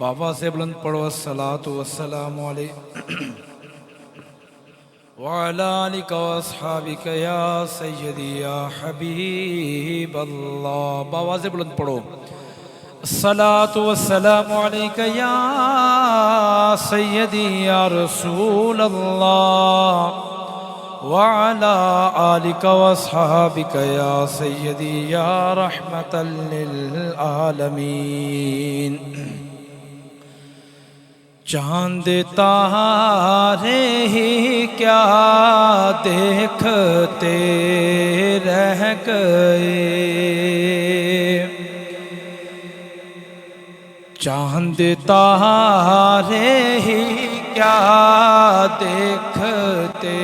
बाबा से बुलंद पढ़ो अस्सलातु वस्सलामु अलैहि वअला आलिका वअस्हाबिका या सय्यदी या हबीब अल्लाह। बाबा से बुलंद पढ़ो अस्सलातु वस्सलामु अलैका या सय्यदी या रसूल अल्लाह वअला आलिका वअस्हाबिका या सय्यदी या रहमतल लिल आलमीन। चांद तारे ही क्या देखते रह गए, चांद तारे ही क्या देखते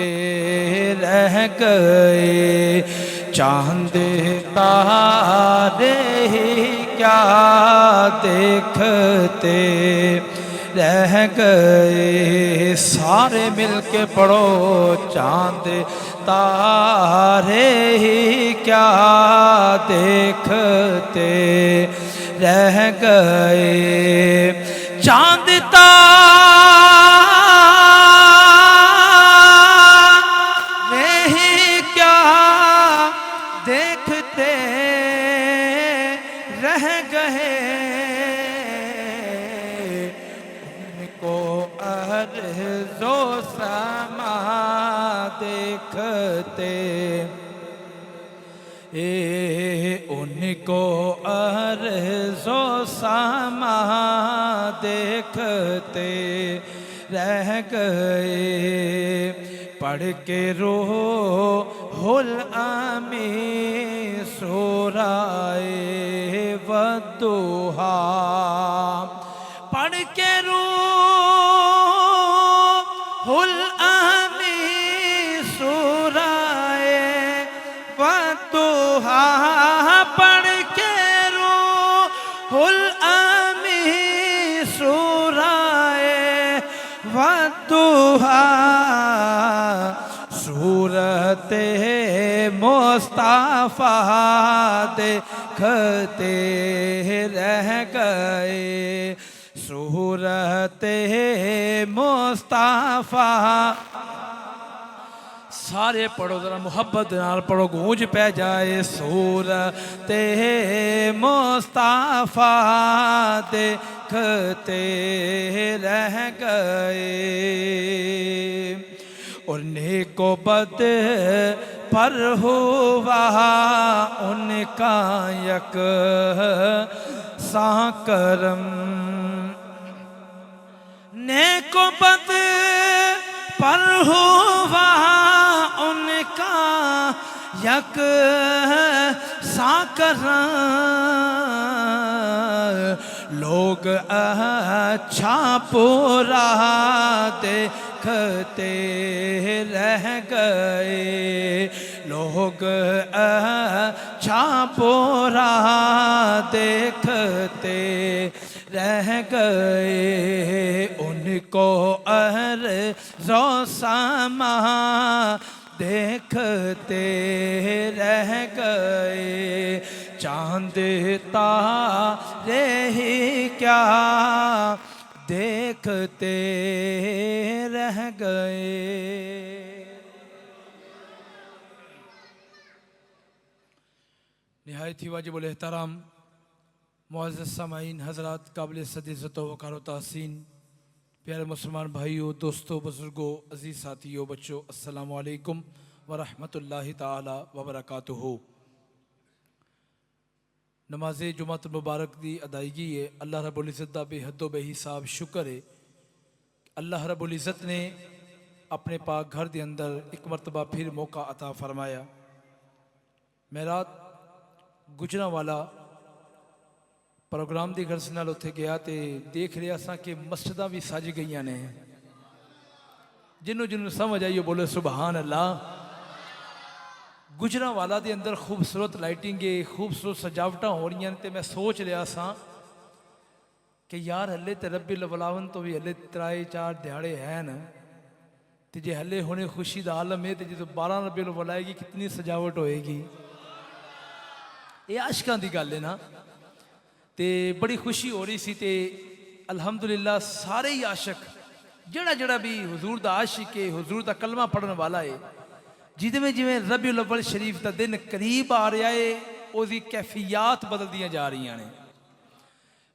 रह गए, चांद तारे ही क्या देखते रह गए। सारे मिलके पढ़ो चांद तारे ही क्या देखते रह गए, चांद तारे ही क्या देखते रह गए, अर्ज़ो समा देखते उनको अर्ज़ो समा देखते रह गए। पढ़ के रूहुल अमी सूराए वद्दुहा, पढ़ के रूहुल अमी सूराए वद्दुहा, पढ़ के रूहुल अमी सूराए वद्दुहा, सूरते मुस्तफा देखते रह गए, सूरते मुस्तफा। सारे पढ़ो जरा मुहब्बत नाल पढ़ो, गूंज पै जाए। सूरते मुस्तफा देखते रह गए, और नेको बद पर हुआ उनका यक सा करम, नेको बद पर हुआ उनका यक सा करम, लोग अच्छा पूरा देखते रह गए, लोग अच्छा पूरा देखते रह गए, उनको अर्ज़ो समा देखते रह गए, चांद तारे ही क्या देखते रह गए। निहायत ही वाजिबुल एहतराम मुअज़्ज़ज़ सामाईन हज़रात, काबिल सदीक़त व वक़ार व तहसीन, प्यारे मुसलमान भाइयों, दोस्तों, बुज़ुर्गों, अज़ीज़ साथियों, बच्चों, अस्सलामु अलैकुम व रहमतुल्लाहि ताला व बरकातुहू। नमाज़े जुमात मुबारक दी अदायगी है। अल्लाह रब्बुल इज़्ज़त दा बेहद बेहिसाब शुक्र है। अल्लाह रब्बुल इज़्ज़त ने अपने पाक घर के अंदर एक मरतबा फिर मौका अता फरमाया। मैं रात गुजरांवाला प्रोग्राम की गर्ज नाल उत्थे गया तो देख रहा सा कि मस्जिदां भी सज गई ने। जिन्हों जिन्हों समझ आई बोले सुबहान अल्लाह। गुजरांवाला के अंदर खूबसूरत लाइटिंग है, खूबसूरत सजावट हो रही हैं। तो मैं सोच रहा सा कि यार हले तो रब्बी अव्वल तो भी हले 3-4 दिहाड़े हैं न, तो जे हले हुणे खुशी का आलम है तो जो 12 रब्बी अव्वल आएगी कितनी सजावट होएगी। ये आशकां की गल है ना। तो बड़ी खुशी हो रही सी। तो अल्हम्दुलिल्लाह सारे ही आशक जड़ा जड़ा भी हुजूर दा आशिक है, हुजूर दा कलमा पढ़ने वाला है, जिमें जिमें रबीउल अव्वल शरीफ का दिन करीब आ रहा है उसकी कैफियत बदलदियाँ जा रही हैं।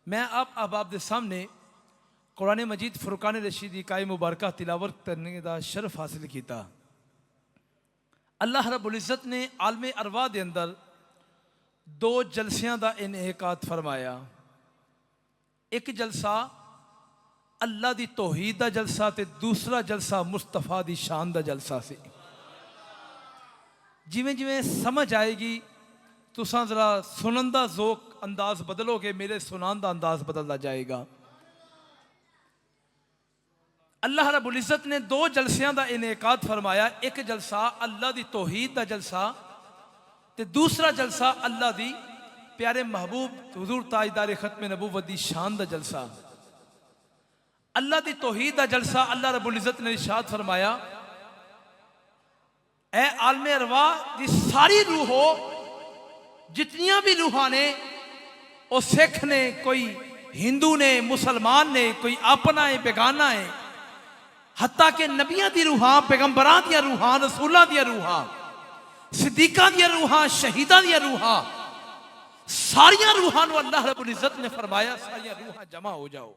मैं आप अहबाब के सामने कुरान मजीद फुरकान रशीद की काय मुबारक तिलावत करने का शरफ हासिल किया। अल्लाह रब्बुल इज़्ज़त ने आलमे अरवाह के अंदर 2 जलसियां का इनेकाद फरमाया। एक जलसा अल्लाह की तौहीद का जलसा तो दूसरा जलसा मुस्तफा की शान का जलसा से। जिमें जिमें समझ आएगी तुसां जरा सुनन का ज़ोक अंदाज बदलोगे, मेरे सुनान का अंदाज बदलता जाएगा। अल्लाह रब्बुल इज़्ज़त ने 2 जलसियां का इनेकाद फरमाया। एक जलसा अल्लाह की तौहीद का जलसा ते दूसरा जलसा अल्लाह दी प्यारे महबूब हुजूर ताजदार खत्म नबूवत दी शान दा जलसा। अल्लाह दी तौहीद दा जलसा अल्लाह रब्बुल इज़्ज़त ने इरशाद फरमाया, ए आलमे अरवाह दी सारी रूहो, जितनियां भी रूहां ने, वो सिख ने, कोई हिंदू ने, मुसलमान ने, कोई अपना है बेगाना है, हत्ता के नबियां दी रूहां, पैगंबरां दी रूहां, रसूलां दी रूहां, सिद्दीकां दी रूहां, शहीदां दी रूहां, सारियां रूहां नूं अल्लाह रब्बुल इज़्ज़त ने फरमाया सारियां रूहां जमा हो जाओ।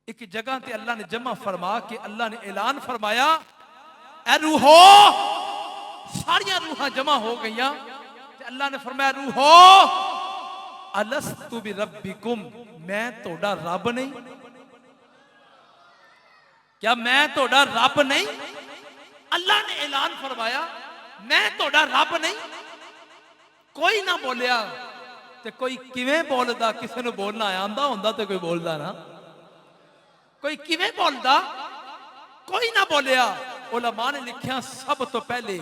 एक जगह ते अल्लाह ने जमा फरमा के अल्लाह ने ऐलान फरमाया, ए रूहो, सारियां रूहां जमा हो गईयां। अल्लाह ने फरमाया, रूहो अलस्तु बिरब्बिकुम, मैं तोड़ा रब नहीं? क्या मैं तोड़ा रब नहीं? अल्लाह ने ऐलान फरमाया, मैं तोड़ा रब नहीं? कोई ना बोलिया तो कोई किवें बोलदा? किसी ने बोलना आंदा होंदा तो कोई बोलदा ना, कोई किवें बोलदा? कोई ना बोलिया। उलमा ने लिखा सब तो पहले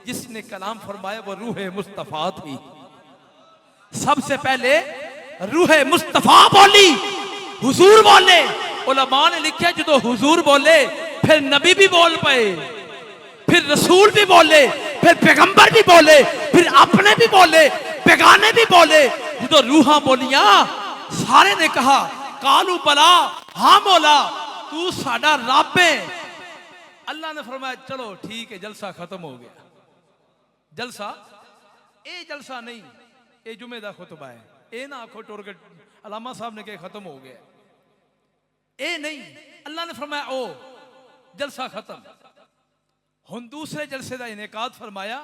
जिसने कलाम फरमाया वो रूह मुस्तफा थी। सबसे पहले रूह मुस्तफा बोली, हुजूर बोले। उलमा ने लिखा जो हुजूर बोले फिर नबी भी बोल पाए, फिर रसूल भी बोले, फिर पैगंबर भी बोले, फिर अपने भी बोले, बेगाने भी बोले। जो रूहां बोलियां सारे ने कहा कालू बला, हाँ मौला तू साडा रब है। अल्लाह ने फरमाया चलो ठीक है, जलसा खत्म हो गया। जलसा ये जलसा नहीं, ये जुमे का खुतबा है। ये ना आखो टोर के अलामा साहब ने कहा खत्म हो गया, ये नहीं। अल्लाह ने फरमाया ओ जलसा खत्म। हुण दूसरे जलसे का इनेकाद फरमाया।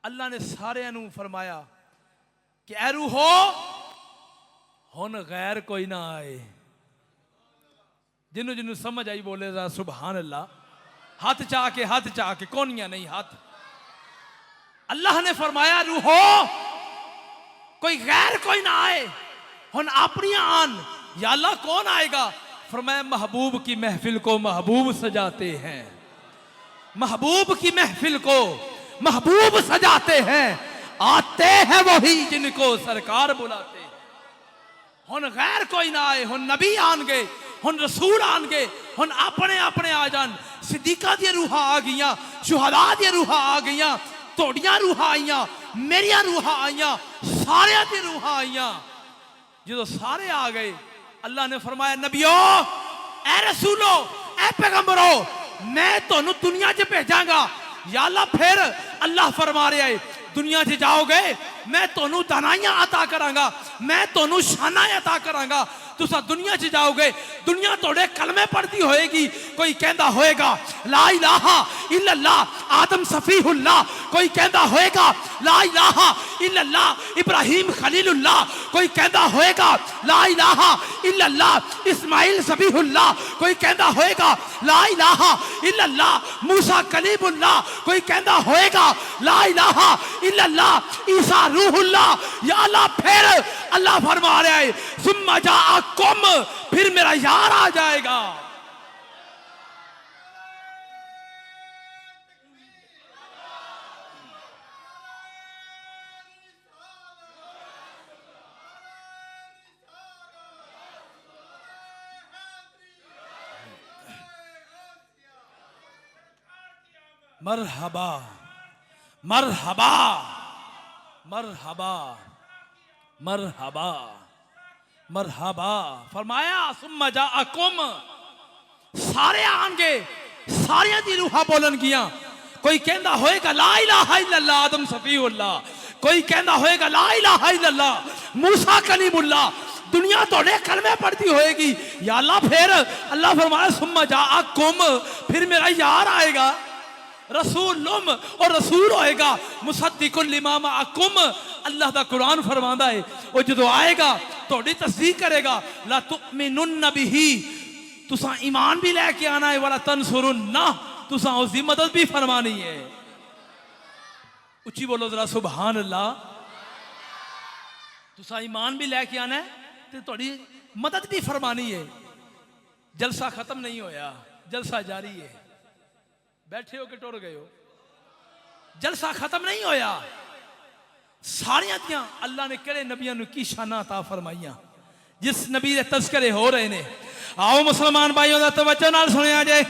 अल्लाह ने सारे नूं फरमाया कि ऐ रूहो हुण गैर कोई ना आए। जिन्हों जिन्हों समझ आई बोले रा सुभान अल्लाह। हाथ चाह के कोनिया नहीं हाथ। अल्लाह ने फरमाया रूहो कोई गैर कोई ना आए, हुण अपनी आन। या अल्लाह कौन आएगा? फरमाया महबूब की महफिल को महबूब सजाते हैं, महबूब की महफिल को महबूब सजाते हैं, आते हैं वही जिनको सरकार बुलाते हैं। हुण गैर कोई ना आए, हुण नबी आन गए। हुन रसूल आन गए, हुन अपने अपने आ जान। सिद्दीका दी रूहां आ गईयां, शुहदा दी रूहां आ गईयां, तोड़ियां रूहां आईयां, मेरिया रूहां आईयां, सारियां दी रूहां आईयां। जो सारे आ गए, अल्लाह ने फरमाया नबियो, ए रसूलो, ए पैगंबरो, मैं तुहानू दुनिया च भेजांगा। या अल्लाह, फिर अल्लाह फरमा रहा है दुनिया च जाओगे मैं तुहानू दानाइयां अता करांगा, मैं तुहानू शाना अता करांगा। तुसा दुनिया च जाओगे, दुनिया थोड़े कलमे पढ़ती होएगी। कोई कहता होएगा ला इलाहा इल्लल्लाह आदम सफीहुल्लाह, कोई कहता होएगा ला इलाहा इल्लल्लाह इब्राहिम खलीलुल्लाह, कोई कहता होएगा ला इलाहा इल्लल्लाह इस्माइल सबीहुल्लाह, कोई कहता होएगा ला इलाहा इल्लल्लाह मूसा कलीमुल्लाह, कोई कहता होएगा ला इलाहा इल्लल्लाह ईसा रूहुल्लाह। या अल्लाह, फिर अल्लाह फरमा रहा है सुम्मा जाअकुम, फिर मेरा यार आ जाएगा। मरहबा मरहबा मरहबा मरहबा मरहबा फरमाया सुम्मा जाअकुम, सारे आएंगे, सारियां दी रूहां बोलन गियां। कोई कहता होएगा ला इलाहा इल्लल्लाह आदम सफीउल्लाह, कोई कहता होएगा ला इलाहा इल्लल्लाह मूसा कलीमुल्लाह। दुनिया थोड़े कलमे पढ़ती होएगी। या अल्लाह, फिर अल्लाह फरमाया सुम्मा जाअकुम, फिर मेरा यार आएगा रसूलुम, और रसूल होएगा मुसद्दिकुल लिमा माअकुम। अल्लाह दा कुरान फरमांदा है वो जो आएगा थोड़ी तस्दीक करेगा। ला तुमिनुन बिही, तुसा ईमान भी लेके आना है, वाला तंसुरुन्ना, तुसा उसकी मदद भी फरमानी है। उच्ची बोलो जरा सुभान अल्लाह। तुसा ईमान भी लेके आना है तो थोड़ी मदद भी फरमानी है। जलसा खत्म नहीं होया, जलसा जारी है। बैठे हो कि टुर गए हो? जलसा खत्म नहीं होया। सारियां दियां अल्लाह ने केड़े नबियां नू की शाना अता फरमाइयां जिस नबी दे तस्करे हो रहे ने। आओ मुसलमान भाइयों दा तवज्जो नाल सुनिया जाए।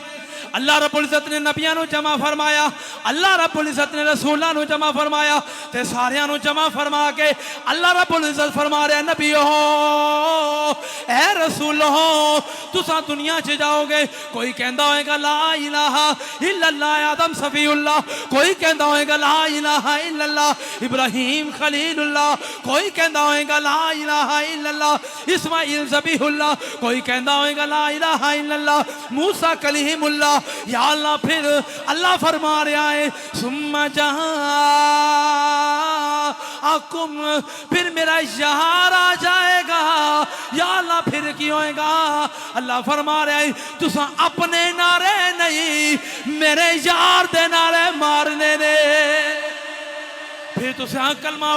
अल्लाह रब्बुल इज्जत ने नबियां नू जमा फरमाया, अल्लाह रब्बुल इज्जत ने रसूलां नू जमा फरमाया, ते सारियां नू जमा फरमा के अल्लाह रब्बुल इज्जत फरमा रहा नबियो ए रसूलो, तुसा दुनिया च जाओगे, कोई कहता होएगा ला इलाहा इल्लल्लाह आदम सफीउल्लाह, कोई कहता होएगा ला इलाहा इल्लल्लाह इब्राहिम खलीलुल्लाह, कोई कहता होएगा ला इलाहा इल्लल्लाह इस्माइल ज़बीहुल्लाह, कोई कहता होएगा ला इलाहा इल्लल्लाह मूसा कलीमुल्लाह। या अल्लाह, फिर अल्लाह फरमा रहा है सुम्मा जाअकुम, फिर मेरा यार आ जाएगा। या अल्लाह, फिर की होएगा? अल्लाह फरमा रहा है तुसा अपने नारे नहीं मेरे यार दे नारे मारने ने। फिर तुसा कलमा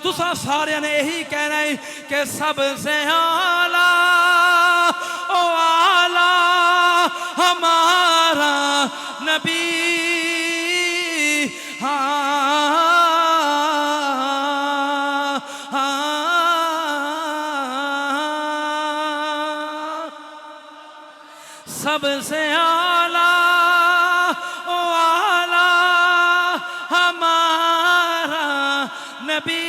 तुसा सारे ने यही कहना है कि सबसे आला ओ आला हमारा नबी, सबसे आला ओ आला हमारा नबी,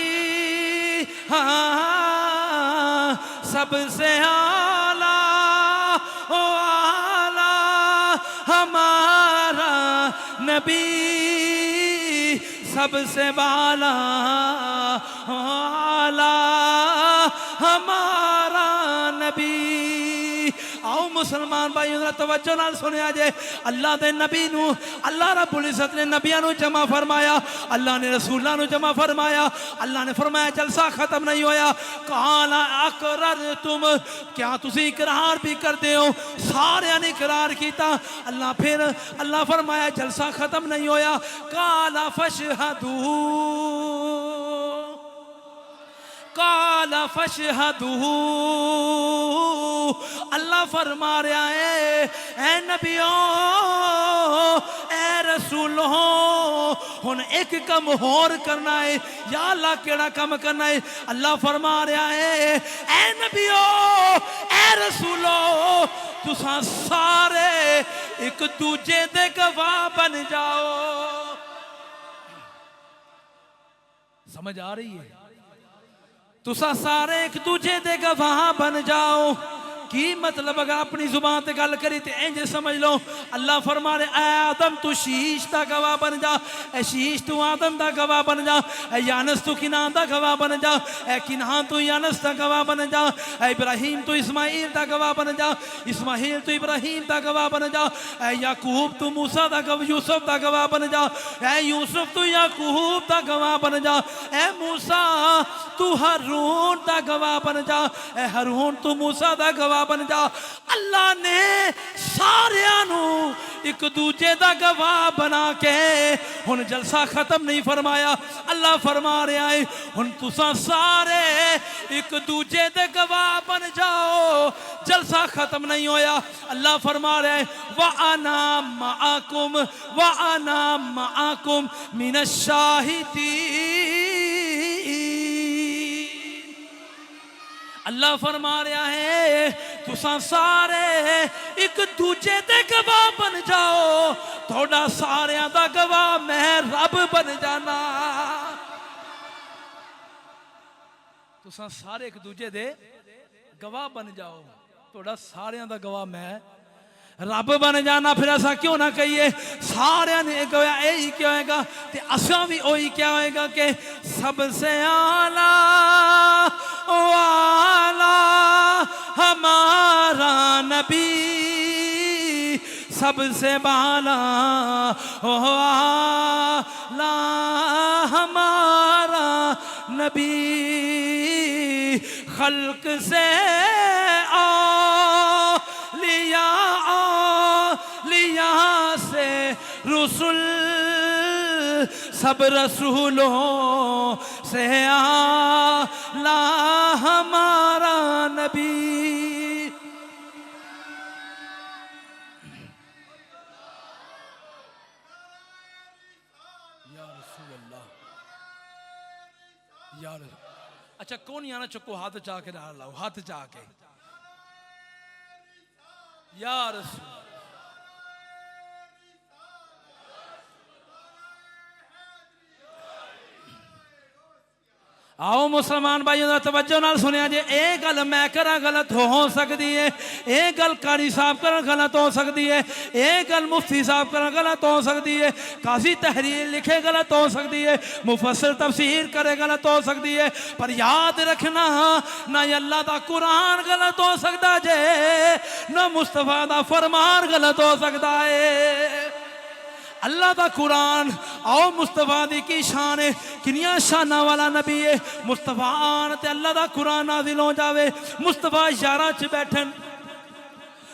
सबसे आला ओ आला हमारा नबी, सबसे बाला आला हमारा नबी। आओ मुसलमान भाइयों तवज्जो नाल सुनिया जे। अल्लाह दे नबी नू अल्लाह रब्बुल इज्जत ने नबियां नू जमा फरमाया, अल्लाह ने रसूलां नू जमा फरमाया। अल्लाह ने फरमाया जलसा खत्म नहीं होया। काला अकररतुम, क्या तुसी इकरार भी करते हो? सारे ने इकरार किया। अल्लाह फिर अल्लाह फरमाया जलसा खत्म नहीं होया। काला फशहदू, काला फशहदू, अल्लाह फरमा रहा है ए नबियो ए रसूलो, हुन एक कम होर करना है। या अल्लाह केड़ा कम करना है? अल्लाह फरमा रहा है ए नबियो ए रसूलो तुसा सारे एक दूजे दे गवाह बन जाओ। समझ आ रही है? तुसा सारे एक दूजे दे गवाह बन जाओ। की मतलब अगर अपनी जुबान ते गल करी ते इंज समझ लो अल्लाह फरमा रहे ऐ आदम तू शीश दा गवाह बन जा, ऐ शीश तू आदम दा गवाह बन जा, ऐ यानस तू किनान दा गवाह बन जा, ऐ किनान तू यानस दा गवाह बन जा, ऐ इब्राहिम तू इस्माइल दा गवाह बन जा, इस्माइल तू इब्राहिम दा गवाह बन जा, ऐ याकूब तू मूसा दा गवाह यूसुफ दा गवाह बन जा, ऐ यूसुफ तू याकूब दा गवाह बन जा, ऐ मूसा तू हारून दा गवाह बन जा, ऐ हारून तू मूसा दा गवाह बन जा। अल्लाह ने सारियां नू एक दूजे दा गवाह बना के हुन जलसा खत्म नहीं फरमाया। अल्लाह फरमा रहा है हुन तुसा सारे एक दूजे दे गवाह बन जाओ। जलसा खत्म नहीं होया। अल्लाह फरमा रहा है व अना मआकुम मिनश शाहिदीन। अल्लाह फरमा रहा है तुसा सारे एक दूजे दे गवाह बन जाओ। थोड़ा सारियां दा गवाह मैं रब बन जाना। तुसा सारे एक दूजे दे गवाह बन जाओ। थोड़ा सारियां दा गवाह मैं रब बन जाना। फिर ऐसा क्यों ना कहिए सारे ने कहा यही क्या होएगा ते असा भी वही क्या होएगा कि सबसे आला वाला हमारा नबी, सबसे बाला वाला हमारा नबी, खल्क से लिया से रसूल, सब रसूलों से आला हमारा नबी। या रसूल अल्लाह, या रसूल। अच्छा कौन यहाँ चुको हाथ चाह के डाल लाओ, हाथ चाह के या रसूल। आओ मुसलमान भाइयों का तवज्जो नाल सुनिया जे ये गल मैं करा गलत हो सकती है, ये गल कारी साहब कर गलत हो सकती है, ये गल मुफ्ती साहब कर गलत हो सकती है, काजी तहरीर लिखे गलत हो सकती है, मुफस्सिर तफसीर करे गलत हो सकती है। पर याद रखना ना अल्लाह का कुरान गलत हो सकता जे, ना मुस्तफा का फरमान गलत हो सकता है। अल्लाह का कुरान आओ मुस्तफा दी की शान है, किनिया शाना वाला नबी है। मुस्तफा आन ते अल्लाह का कुरान नाज़िल हो जावे। मुस्तफा यारा च बैठन,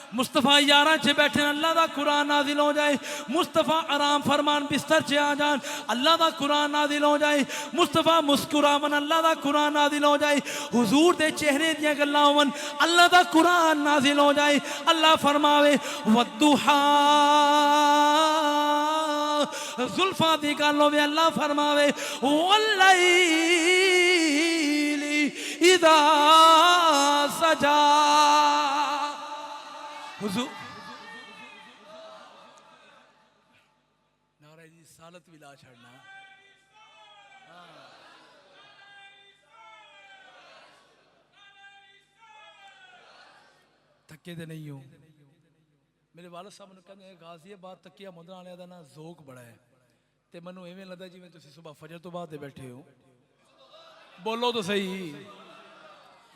मुस्तफा यारा च बैठे अल्लाह का कुरान नाज़िल हो जाए। मुस्तफा आराम फरमान बिस्तर च आ जान अल्लाह का कुरान नाज़िल हो जाए। मुस्तफा मुस्कुरावन अल्लाह का कुरान नाज़िल हो जाए। हुजूर दे चेहरे दियां गल्लां होवन अल्लाह का कुरान नाज़िल हो जाए। अल्लाह फरमावे वद्दुहा जुल्फा दी गल होवे, अल्लाह फरमावे वल्लैली इज़ा सजा। हुजूर नारे जी सालत भी ला छड़ना। थके दे नहीं हो। मेरे वालद साहब ने कहते गाजियाबाद तकिया मुंदरा वाले का ना जोक बड़ा है, तो मैनू इवें लगता जिवें तुसीं सुबह फजर तो बाद बैठे हो। बोलो तो सही।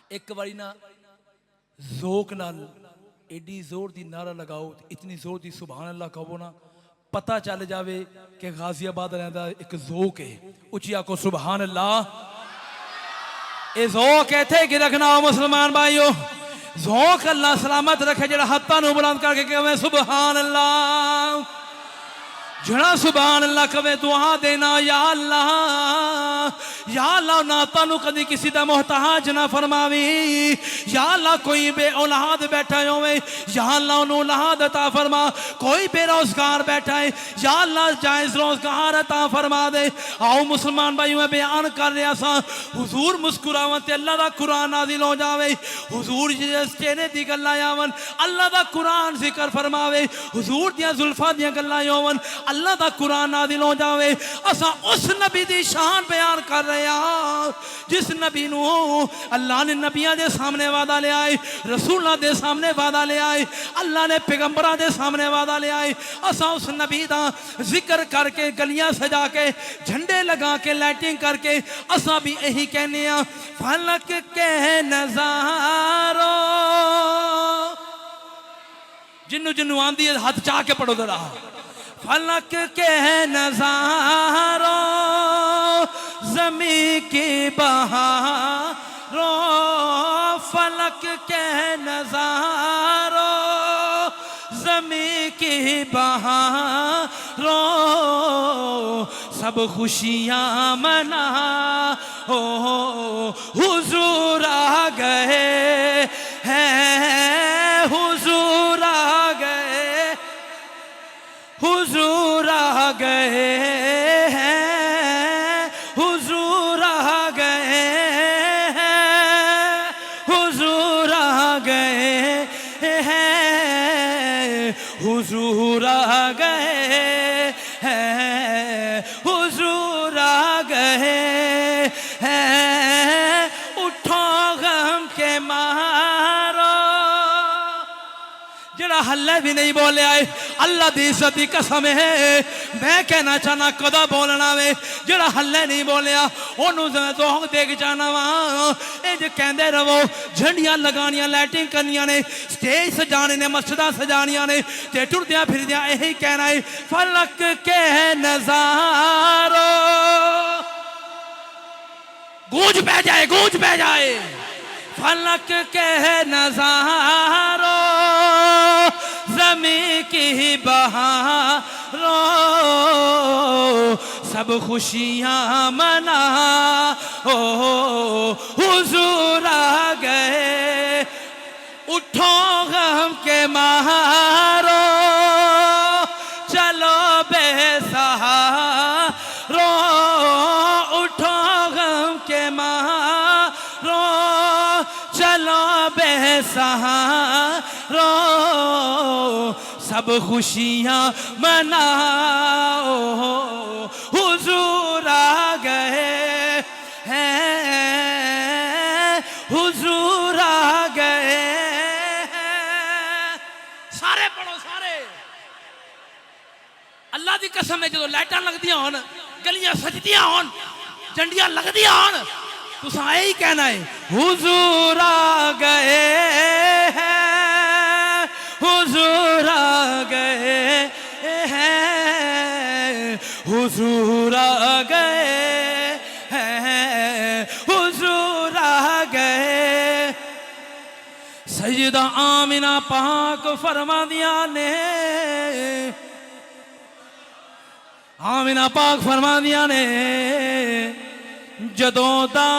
एक बारी ना जोक नाल एडी जोर दी नारा लगाओ, इतनी जोर दी सुभान अल्लाह कहो ना, पता चल जावे कि गाजियाबाद रहता एक जोक है। उची आको सुभान अल्लाह। ये जोक इत्थे कि रखना हो मुसलमान भाइयों, जोक अल्लाह सलामत रखे जरा हाथों बुलंद करके कहे सुभान अल्लाह। जड़ा सुभान अल्लाह कवे दुआ देना या अल्लाह ना तानू कदी किसी दा मोहताज ना फरमावी। या अल्लाह कोई बे औलाद बैठा होवे या अल्लाह उन्हें औलाद अता फरमा। कोई बेरोजगार बैठा है या अल्लाह जायज रोजगार अता फरमा दे। आओ मुसलमान भाई मैं बयान कर रहा सा हुजूर मुस्कुरावन ते अल्लाह दा कुरान नाज़िल हो जावे। हुजूर जिस चेहरे दी गल्लां आवन अल्लाह दा कुरान जिक्र फरमावे। हुजूर दियां जुल्फां दियां गल्लां आवन अल्लाह दा कुरान नाज़िल हो जावे। असा उस नबी दी शान बयान कर रहे हैं जिस नबी नू अल्लाह ने नबियां दे सामने वादा ले आए, रसूलां दे सामने वादा ले आए, अल्लाह ने पैगंबरां दे सामने वादा ले आए। असा उस नबी दा जिक्र करके गलियां सजा के झंडे लगा के लाइटिंग करके असा भी यही कहने आ फलक के नजारो। जिन्नू जिन्नू आंदी है हाथ चाह के पढ़ो जरा। फलक के नजारो जमी की बहारों, फलक के नजारो जमी की बहारों, सब खुशियाँ मना हो हुजूर आ गए हैं, हुजूर आ गए, हुजूर आ गए हैं, हुजूर आ गए हैं, हुजूर आ गए हैं, हुजूर आ गए हैं, हुजूर आ गए हैं। उठो गम के मारो। जरा हल्ले भी नहीं बोले आए अल्लाह दी इज्जत दी कसम है मैं कहना चाहना कदा बोलना वे। जरा हल्ले नहीं बोलिया ओनू दोख दे के जाना वा। ये कहते रहो झंडियां लगानियां लाइटिंग करनिया ने स्टेज सजाने ने मस्जिदां सजानिया ने ते टुरदियां फिरदियां यही कहना है फलक के नजारो। गूंज बह जाए, गूंज बह जाए। फलक के नजारो जमी की बहारों, सब खुशियाँ मना हो हुजूर आ गए। उठो गम के मारो चलो बेसहारो, उठो गम के मारो चलो बेसहारो, सब खुशियाँ मनाओ हुजूर आ गए हैं, हुजूर आ गए हैं। सारे पढ़ो सारे। अल्लाह की कसम है जो लाइटां लगदियां होन गलियां सजदियां होन झंडियां लगदियां होन तुसां यही कहना है हुजूर आ गए हैं, हुजूर आ गए हैं, हुजूर आ गए हैं, हुजूर आ गए। सैयदा आमिना पाक फरमा दिया ने, आमिना पाक फरमा दिया ने जदों दा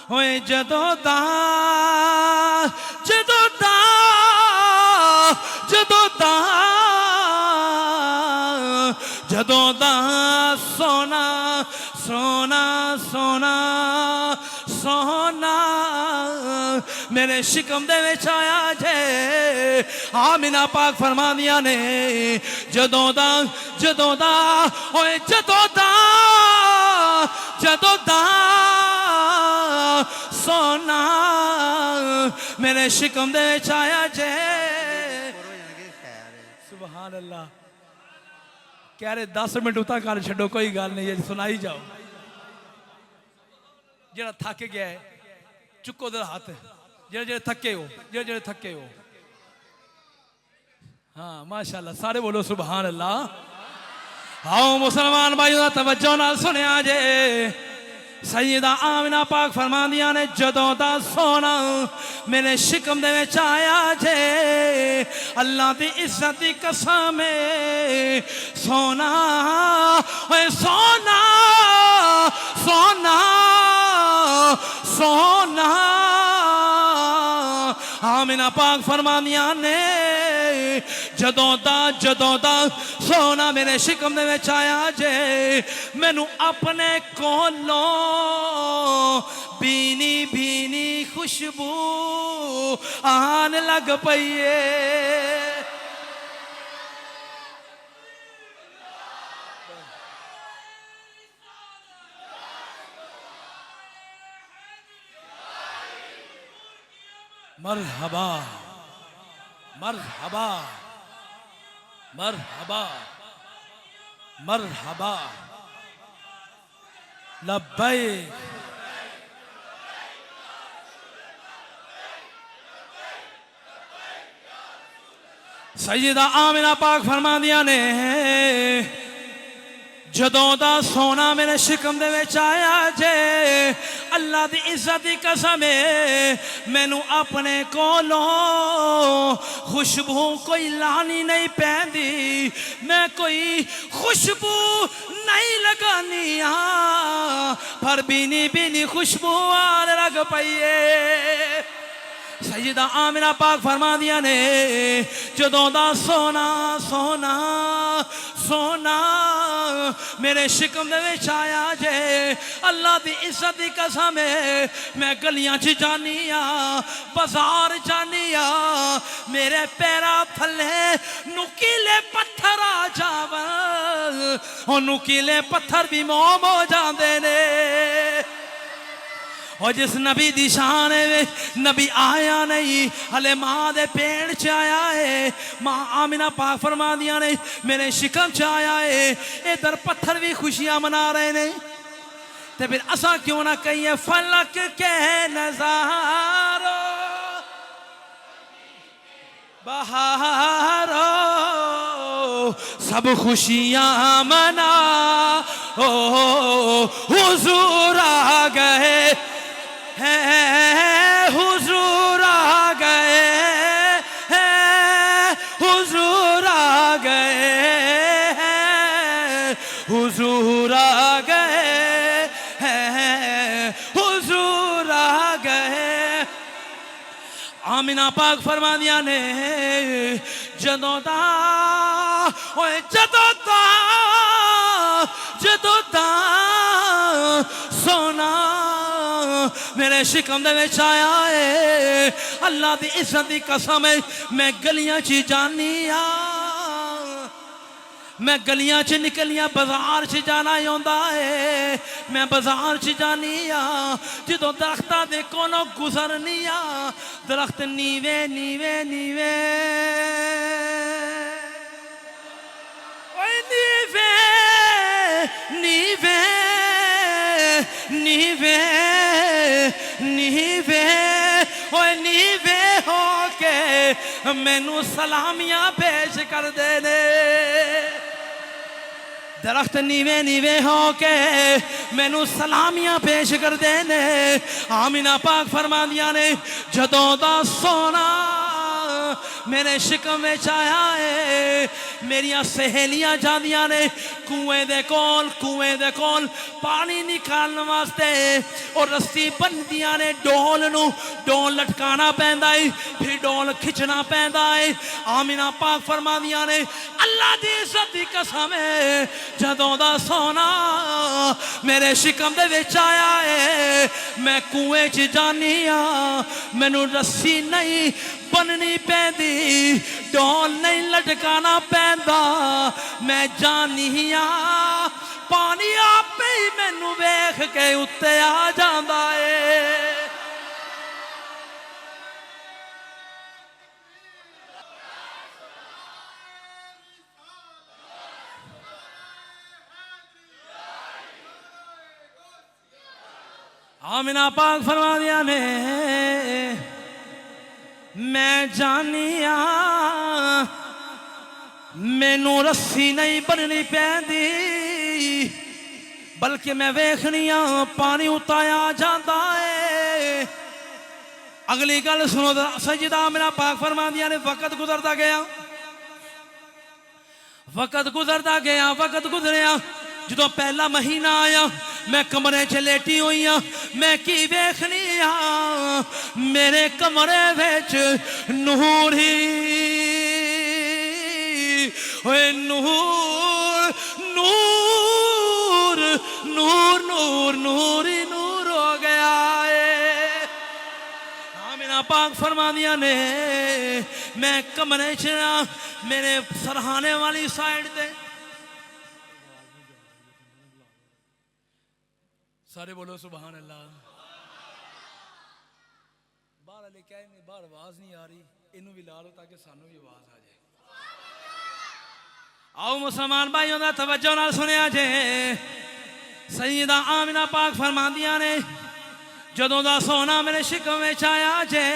होए जदों दा जदों दा जदों दा जदों दा सोना सोना सोना सोना मेरे शिकम दे विच आया जे। आमिना पाक फरमा दिया ने जदों दा ओए जदों दा सोना मेरे शिकम दे विच आया जे। सुभान अल्लाह। कह रहे 10 मिनट उता कर छो कोई गल नहीं है सुनाई जाओ। जरा थक गया है चुको दर हाथ जेड़े थके हो जेड़े थके हो। हाँ माशाल्लाह सारे बोलो सुभान अल्लाह। आओ मुसलमान भाइयों तवज्जो नाल सुनिया जे सैयदा आमिना पाक फरमांदियां ने जदों दा सोना मेरे शिकम दे विच आया जे अल्लाह दी इज्जत दी कसम है सोना ओए सोना सोना सोना आमिना पाक फरमांदियां ने जदों दा सोना मेरे शिकम दे विच आया जे मैनू अपने कोलों बीनी बीनी खुशबू आन लग पई है। मरहबा मरहबा मरहबा मरहबा लब्बैक सैयदा आमिना पाक फरमांदियां ने जदों दा सोना मेरे शिकम दे विच आया जे अल्लाह दी इज्जत दी कसम है मैनू अपने कोलों खुशबू कोई लानी नहीं पैंदी मैं कोई खुशबू नहीं लगानी पर बीनी बीनी खुशबू आन लग पई है। सैयदा आमिना पाक फरमांदियां ने जदों दा सोना सोना सोना मेरे शिकम दे विच आया जे अल्लाह दी इज्जत दी कसम है मैं गलियां च जानी बाजार जानी मेरे पैरा थले नुकीले पत्थर आ जावन और नुकीले पत्थर भी मोम हो जाते ने। और जिस नबी दी शान है नबी आया नहीं हले माँ दे पेड़ च आया है माँ आमिना पाक फरमांदियां ने मेरे शिकम च आया है इधर पत्थर भी खुशियां मना रहे ने ते फिर असा क्यों ना कहिए फलक के नजारो बहारो सब खुशियां मना ओ हुजूर आ गए है हुजूर आ गए हैं हुजूर आ गए हैं हुजूर आ गए हैं हुजूर आ गए। आमिना पाक फरमांदियां ने जदों दा ओए जदों दा सोना मेरे शिकम दे विच आया है अल्लाह दी इज्जत दी कसम है मैं गलियां च जानी मैं गलियां च निकलियां बाजार च जाना होंदा है मैं बाजार च जानी जदों दरख्तां दे कोलों गुजरनी दरख्त नीवे नीवे नीवे ओए नीवे नीवे नीवे नीवे ओए नीवे हो के मैनू सलामियां पेश कर दे ने दरख्त नीवे नीवे हो के मैनू सलामियां पेश कर दे ने। आमिना पाक फरमांदियां ने जदों दा सोना मेरे शिकम में आया है मेरिया सहेलियां जांदियां ने कुएं दे कोल पानी निकालने वास्ते और रस्सी बनदियां ने डोल लटकाना पैंदा है फिर डोल खिंचना पैंदा है। आमिना पाक फरमांदियां ने अल्लाह दी इज्जत दी कसम है जदों दा सोना मेरे शिकम दे विच आया है मैं कुएं च जानी मैनू रस्सी नहीं बननी पैंदी डोल नहीं लटकाना पैंदा मैं जानी पानी आपे ही मैनू वेख के उत्ते आ जांदा है। आमिना पाक फरमांदियां ने मैं जानिया मैनू रस्सी नहीं बननी पैंदी बल्कि मैं वेखनी पानी उताया जाता है। अगली गल सुनो, सैयदा आमिना पाक फरमांदियां ने वक्त गुजरता गया, वक्त गुजरता गया, वक्त गुजरिया। जो पहला महीना आया मैं कमरे च लेटी हुई हाँ, मैं की वेखनी मेरे कमरे विच नूर ही नूर नूर नूर नूर नूर ही नूर हो गया है। आमिना पाक फरमादियां ने मैं कमरे च मेरे सरहाने वाली साइड ते, सारे बोलो सुभान अल्लाह। बाहर वाले कह बाहर आवाज नहीं आ रही, इनू भी ला लो ताकि सानू भी आवाज आ जाए। आओ मुसलमान भाइयों का तवज्जो नाल सुनिया जे। सैयदा आमिना पाक फरमांदियां ने जदों दा सोना मेरे शिकम विच आया जे,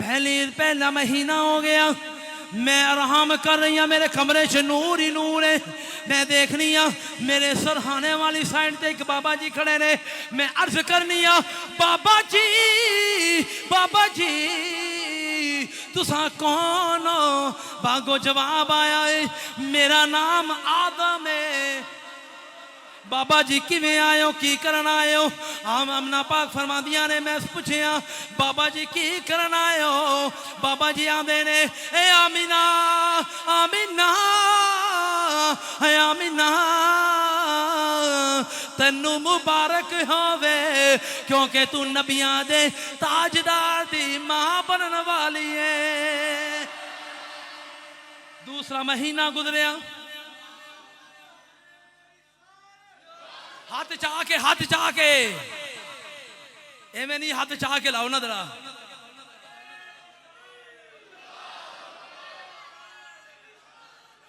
पहला महीना हो गया, मैं आराम कर रही हूँ, मेरे कमरे च नूर ही नूर है। मैं देखनी हाँ मेरे सरहाने वाली साइड ते एक बाबा जी खड़े ने, मैं अर्ज करनी हाँ बाबा जी तुसा कौन हो? भागो जवाब आया है मेरा नाम आदम है। बाबा जी किवें आए हो, की करन आए हो? आमिना पाक फरमादियां ने मैं पूछया बाबा जी की करन आए हो? बाबा जी आंदे ने ए आमिना आमिना आमिना तन्नू मुबारक होवे, क्योंकि तू नबियां दे ताजदार दी मां बनन वाली है। दूसरा महीना गुजरिया, हाथ चाह के एवें नहीं, हाथ चाह के लाओ ना जरा।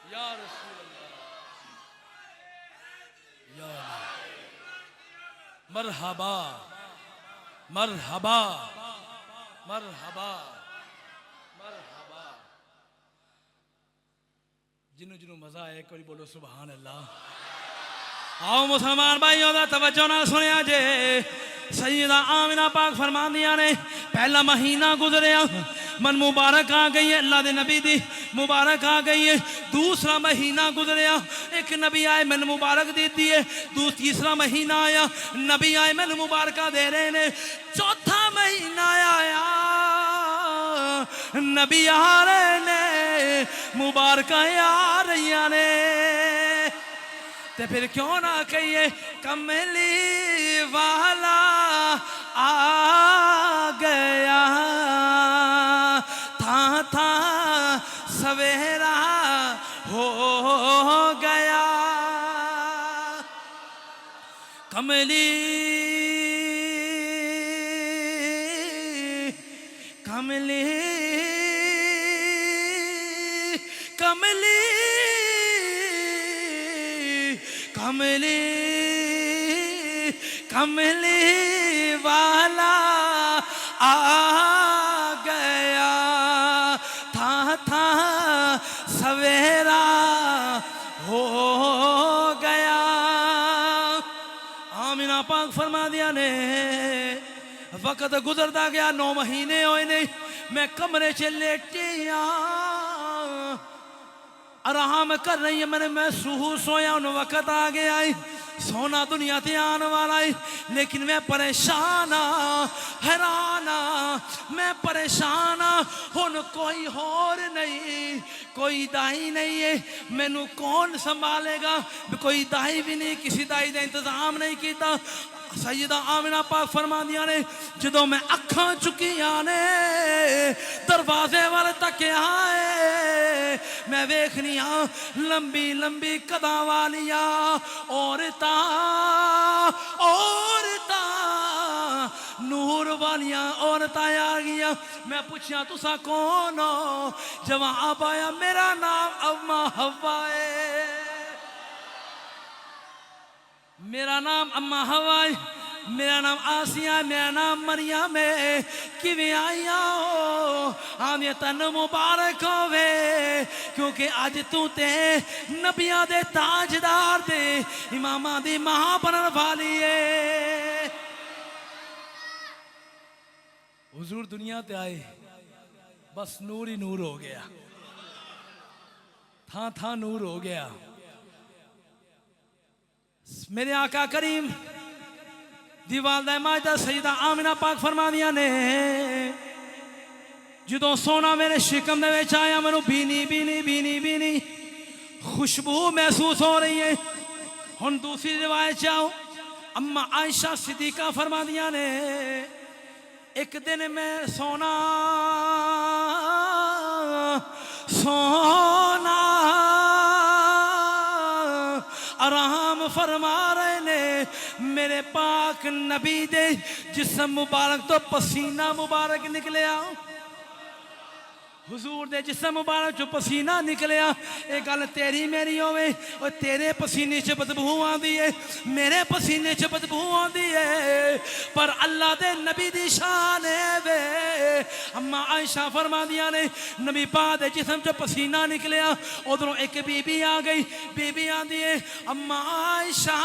या रसूल अल्लाह, या मरहबा मरहबा मरहबा मरहबा। जिन्हों जिन्हों मजा आया एक बार बोलो सुभान अल्लाह। आओ मुसलमान भाइयों का तवज्जो नाल सुनिया जे। सैयदा आमिना पाक फरमांदियां ने पहला महीना गुजरिया, मन मुबारक आ गई है, अल्लाह दे नबी दी मुबारक आ गई है। दूसरा महीना गुजरिया, एक नबी आए मैंने मुबारक देती है। तीसरा महीना आया, नबी आए मैंने मुबारक दे रहे ने। चौथा महीना आया, नबी आ रहे ने, मुबारक आ रही ने। ते फिर क्यों ना कहिए कमली वाला आ गया, था सवेरा हो गया। कमली कमली कमली कमली कमली वाला आ गया, था सवेरा हो गया। आमिना पाक फरमा दिया ने वक्त गुजरता गया, 9 महीने होए ने, मैं कमरे च लेटी आराम कर रही है। मैंने महसूस होया उन वक्त आ गया है, सोना दुनिया ते आने वाला है, लेकिन मैं परेशान हैरान मैं परेशान हुन कोई होर नहीं, कोई दाई नहीं है, मैनू कौन संभालेगा? कोई दाई भी नहीं, किसी दाई का इंतजाम नहीं किया। सैयदा आमिना पाक फरमांदियां ने जदों मैं अखां चुकियां ने दरवाजे वाले तक आए, मैं वेखनी लंबी लंबी कदा वालिया औरतां औरतां नूर वालिया औरतां आ गई। मैं पूछा तुसा कौन हो? जवाब आया मेरा नाम अम्मा हवा है, मेरा नाम अम्मा हवा है, मेरा नाम आसिया, मेरा नाम मरियम है। किवें आईया हो? आंदियां तन मुबारक होवे क्योंकि अज तू ते नबियां दे ताजदार दे इमामां दी मां बनन वाली है। हुजूर दुनिया ते आए बस नूर ही नूर हो गया, था था नूर हो गया। मेरे आका करीम दी वालदा माजदा सईदा आमिना पाक फरमा दिया ने जदों सोना मेरे शिकम दे विच आया मैनू बीनी बीनी बीनी बीनी खुशबू महसूस हो रही है। हुण दूसरी रिवायत च आओ, अम्मा आयशा सिद्दीका फरमा दिया ने एक दिन मैं सोना सोना आराम फरमा रहे ने, मेरे पाक नबी दे जिस्म मुबारक तो पसीना मुबारक निकलिया। हुजूर दे जिस्म मुबारक चो पसीना निकलिया। ये गल तेरी मेरी होवे और तेरे पसीने च बदबू आंदी है, मेरे पसीने च बदबू आंदी है, पर अल्लाह दे नबी दी शान है वे। अम्मा आयशा फरमा दिया ने नबी पाक दे जिस्म चो पसीना निकलिया, उधरों एक बीबी आ गई। बीबी आंदी है अम्मा आयशा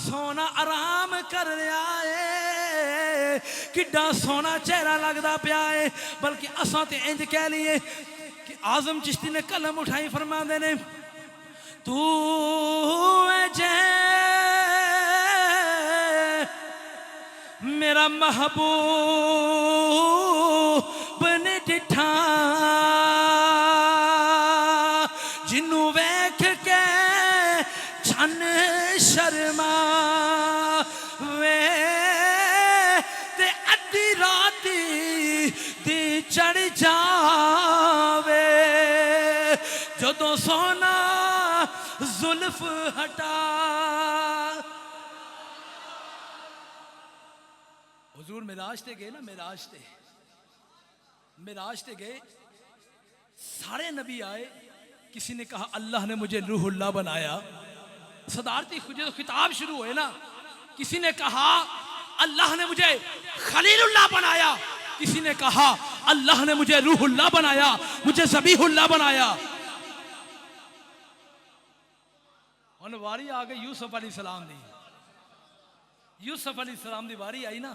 सोना आराम कर रहा है, किड्डा सोना चेहरा लगता पिया है। बल्कि असां ते इंज कह लिए कि आजम चिश्ती ने कलम उठाई फरमांदे ने तू जे मेरा महबूब ने डिठा जिन्नू वेख के छन शर्मा वे ते अद्धी राती दी चढ़ जावे जदों सोना जुल्फ हटा। हुजूर मिराज ते गए ना, मिराज ते गए, सारे नबी आए। किसी ने कहा अल्लाह ने मुझे रूहुल्लाह बनाया, सदारती जो खिताब शुरू हुए ना, किसी ने कहा अल्लाह ने मुझे खलीलुल्लाह बनाया, किसी ने कहा अल्लाह ने मुझे रूहुल्लाह बनाया, मुझे ज़बीहुल्लाह बनाया। और वारी आ गई यूसुफ अलैहिस्सलाम दी। यूसुफ अलैहिस्सलाम दी वारी आई ना,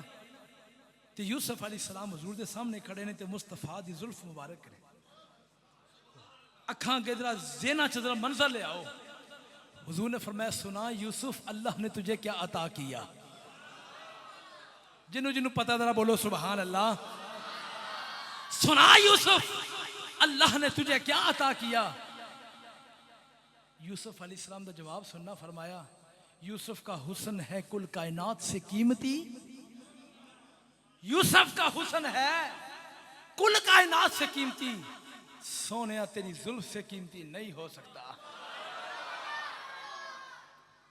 तो यूसुफ अलैहिस्सलाम हुजूर दे सामने खड़े ने, तो मुस्तफा दी जुल्फ मुबारक ने अखां के जरा ज़हना च जरा मंजर ले आओ। हुजूर ने फरमाया सुना यूसुफ अल्लाह ने तुझे क्या अता किया। जिन्हों जिन्हों पता जरा बोलो सुभान अल्लाह। सुना यूसुफ अल्लाह ने तुझे क्या अता किया। यूसुफ अलैहिस्सलाम का जवाब सुनना, फरमाया यूसुफ का हुस्न है कुल कायनात से कीमती। यूसुफ का हुस्न है कुल कायनात से कीमती, सोने तेरी जुल्फ से कीमती नहीं हो सकता।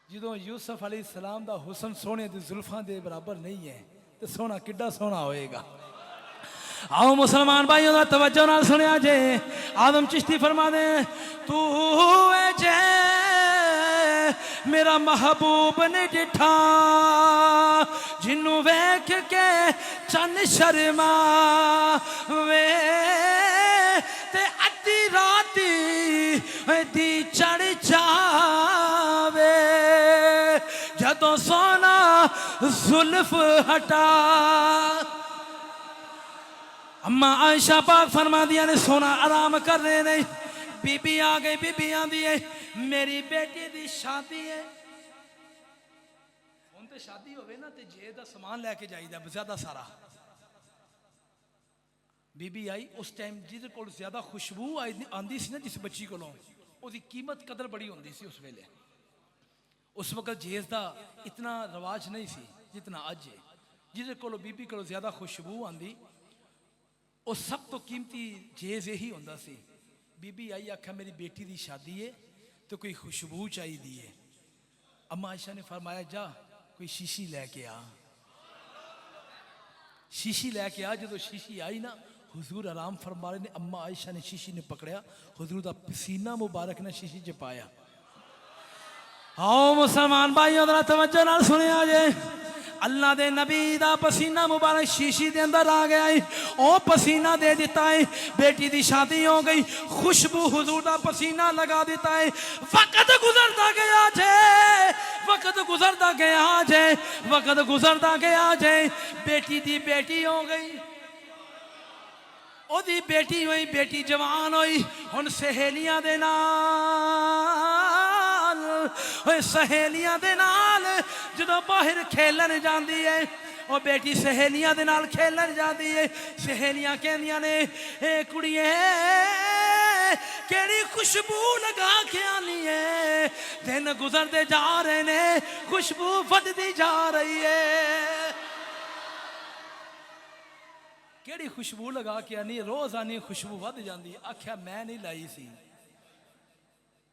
जो यूसुफ अलैहिस्सलाम दा हुस्न सोने दी जुल्फां दे बराबर नहीं है तो सोना किड्डा सोना होएगा। आओ मुसलमान भाइयों का तवज्जो नाल सुनिया जे। आदम चिश्ती फरमा दे तू जे मेरा महबूब ने डिठा जिन्नू वेख के चन शर्मा वे ते अद्धी राती दी चढ़ जावे जदों सोना जुल्फ हटा। अम्मा आयशा पाक फरमा दिया ने सोना आराम कर रहे ने। बीबी आ गई, बीबी आंदी है मेरी बेटी दी शादी है। हुण ते शादी होवे ना ते जे दा सामान लैके जाईदा ज्यादा सारा। बीबी आई उस टाइम जिहदे कोल ज्यादा खुशबू आंदी सी ना, जिस बच्ची कोलों उसकी कीमत कदर बड़ी होंदी सी उस वेले। उस वक्त जेज का इतना रवाज नहीं सी जितना अज है। जिहदे कोलों बीबी कोलों ज्यादा खुशबू आंदी और सब तो कीमती जेज यही होंदा सी। बीबी आई आख्या मेरी बेटी की शादी है तो कोई खुशबू चाहिए है। अम्मा आयशा ने फरमाया जा कोई शीशी लैके आ। शीशी लैके आ। जो शीशी आई ना हुजूर आराम फरमा रहे ने। अम्मा आयशा ने शीशी ने पकड़िया, हुजूर का पसीना मुबारक ने शीशी च पाया। आओ मुसलमान भाइयों जरा तवज्जो नाल सुनिया जे। अल्लाह दे नबी दा पसीना मुबारक शीशी दे अंदर आ गया है, ओ पसीना दे दिता है, बेटी दी शादी हो गई, खुशबू हुजूर दा पसीना लगा देता है। वक्त गुजरता गया जे, वक्त गुजरता गया जे, वक्त गुजरता गया जे, बेटी दी बेटी हो गई, ओदी बेटी हुई, बेटी जवान हुई, हुन सहेलियां दे नाल, सहेलियां दे नाल जदों बाहर खेलन जाती है, ओ बेटी सहेलियां दे नाल खेलन जाती है, सहेलियां कहंदियां ने ए कुड़िए केड़ी खुशबू लगा के आनी है, दिन गुजरते जा रहे ने, खुशबू बढ़ती जा रही है, केड़ी खुशबू लगा के आनी, रोज आनी खुशबू बढ़ जाती। आख्या मैं नहीं लाई सी,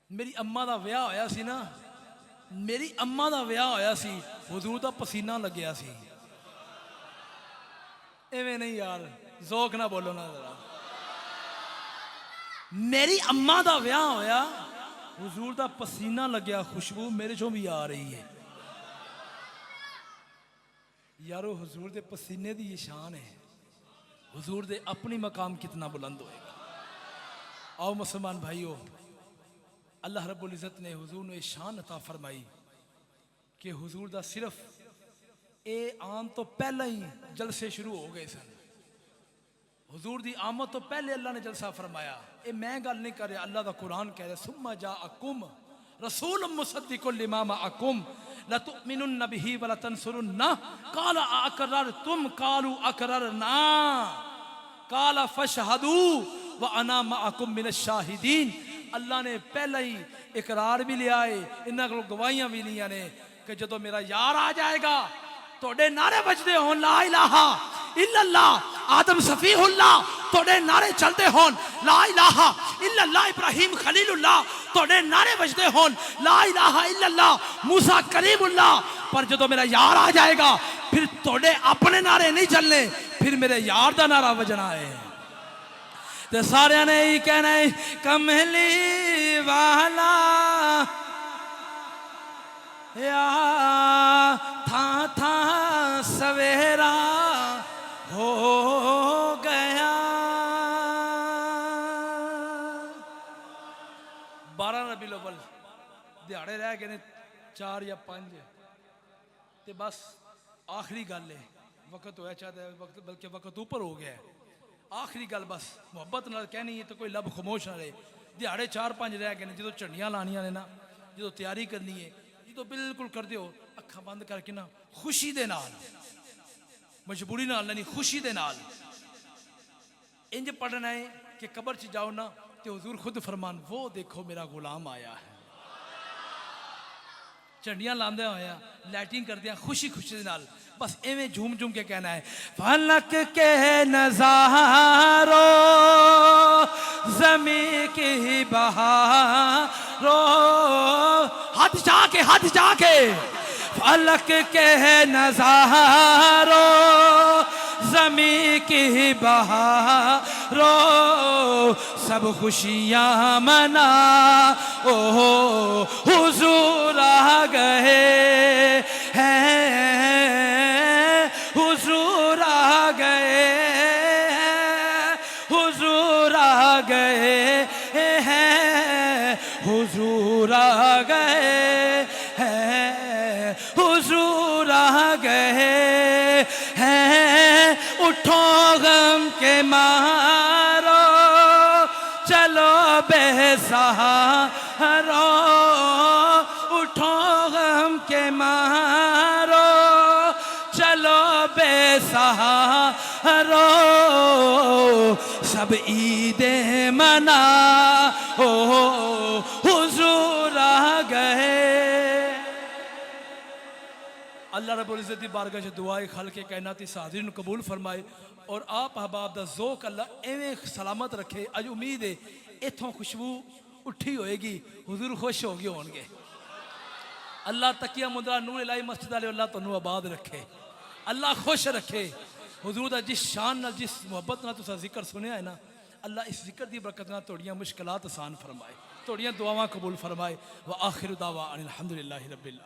मेरी अम्मा का विआह होया सी ना, मेरी अम्मा का विआह होया सी, हुजूर का पसीना लग्या सी। एवें नहीं यार, जोक ना बोलो ना जरा। मेरी अम्मा का विआह होया, हुजूर का पसीना लग्या, खुशबू मेरे चों भी आ रही है। यारो हुजूर के पसीने की ये शान है, हुजूर दे अपनी मकाम कितना बुलंद होएगा। आओ मुसलमान भाइयों, अल्लाह रब्बुल इज़्ज़त ने हुजूर ने शान अता फरमाई कि हुजूर दा सिर्फ ए आन तो पहले ही जलसे शुरू हो गए सन। हुजूर दी आमद तो पहले अल्लाह ने जलसा फरमाया। ये मैं गल नहीं कर रहा, अल्लाह दा कुरान कह रहा, सुम्मा जाअकुम रसूल मुसद्दिकुल लिमा माअकुम लतुमिनुन बिही व लतंसुरुन्ना काला अकररतुम कालू अकररना काला फशहदू व अना माअकुम मिनश शाहिदीन। अल्लाह ने पहले ही इकरार भी लिया है, इन्हां को गवाहियां भी लिया ने कि जदों मेरा यार आ जाएगा, तोड़े नारे बजदे होन ला इलाहा इल्लल्लाह, आदम सफीहुल्लाह तोड़े नारे चलते होन ला इलाहा इल्लल्लाह, इब्राहिम खलीलुल्लाह तोड़े नारे बजदे होन ला इलाहा इल्लल्लाह, मूसा कलीमुल्लाह, पर जदों मेरा यार आ जाएगा फिर तोड़े अपने नारे नहीं चलने, फिर मेरे यार दा नारा बजना है। ते सारे ने यही कहना है, कमली वाला या था सवेरा हो गया। 12 रबीउल अव्वल दिहाड़े रह गए ने 4 या 5, ते बस आखिरी गल है, वक्त होया चाहता है वक्त, बल्कि वक्त ऊपर हो गया है। आखिरी गल बस मुहब्बत नाल कहनी है, तो कोई लब खामोश ना रहे। दिहाड़े 4-5 रह गए, जो झंडियां लानियां ने ना, जो तैयारी करनी है, जो बिल्कुल कर दो अखा बंद करके ना, खुशी दे नाल, मजबूरी नाल नहीं, खुशी दे नाल इंज पढ़ना है कि कब्र च जाओ ना तो हुजूर खुद फरमान, वो देखो मेरा गुलाम आया है। झंडियां लांदे होया, लाइटिंग करदे, खुशी खुशी दे नाल, बस एवें झूम झूम के कहना है, फलक के नज़ारों ज़मीं की बहारों, हाथ जाके फलक के नज़ारों ज़मीं की बहारों, सब खुशियाँ मना ओ हुजूर आ गए हैं, हुजूर आ गए हैं, हुजूर आ गए हैं, हुजूर आ गए हैं, हुजूर आ गए हैं। उठो गम के मारो, चलो बेसहारो, उठो गम के मारो, चलो बेसहारो, सब ईदे मना ओ हुजूर आ गए। अल्लाह रब्बुल इज़्ज़त की बारगाह से दुआए खल के कायनाती हाज़रीन कबूल फरमाए, और आप अहबाब दा ज़ौक़ अल्लाह एवें सलामत रखे। अज उम्मीद है इथों खुशबू उठी होएगी, हुजूर खुश हो गए होंगे। अल्लाह तकिया मुंदरा नूर इलाही मस्जिद वाले अल्लाह तुहानू आबाद रखे, अल्लाह खुश रखे। हुजूर दा जिस शान नाल, जिस मुहब्बत नाल तुसां जिक्र सुनिया है ना, अल्लाह इस जिक्र की बरकत नाल तुहाड़ियां मुश्किलात आसान फरमाए, तुहाड़ियां दुआवां कबूल फरमाए। व आखिर दावा अनिल हम्दुलिल्लाहि रब्बिल